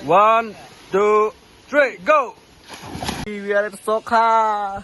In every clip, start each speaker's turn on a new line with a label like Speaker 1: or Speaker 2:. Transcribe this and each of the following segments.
Speaker 1: One, two, three, go! We are at Soka.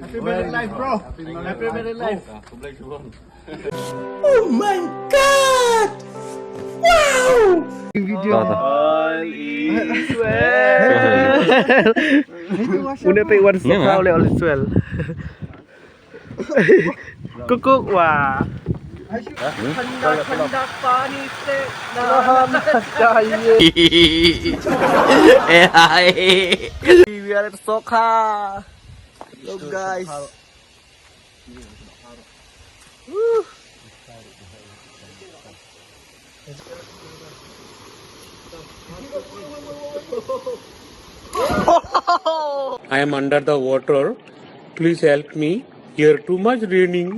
Speaker 2: Happy married life, bro. Happy married life.
Speaker 3: Oh my god! Wow!
Speaker 2: Video.
Speaker 1: All is well.
Speaker 2: Udah pe one stop oleh all is well. Kukuk wah. Hendak panis We are at Soka. Look guys.
Speaker 4: I am under the water. Please help me. Here too much raining.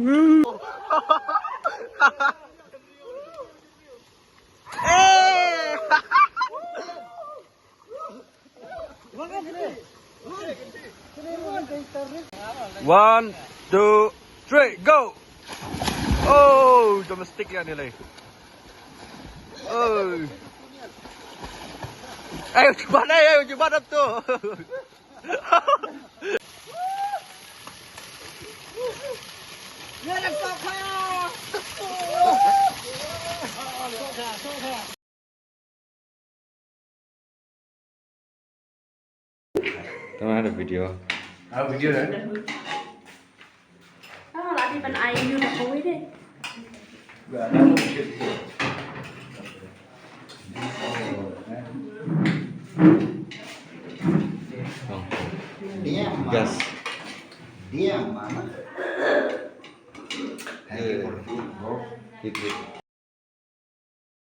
Speaker 1: One, two, three, go! Oh, domestic ya nilai. Oh. Ayo gimana tuh?
Speaker 5: Teman ada video.
Speaker 2: Video kan?
Speaker 6: Lagi pen air như là khối đấy.
Speaker 5: Gas.
Speaker 7: Dia mana?
Speaker 5: Itu.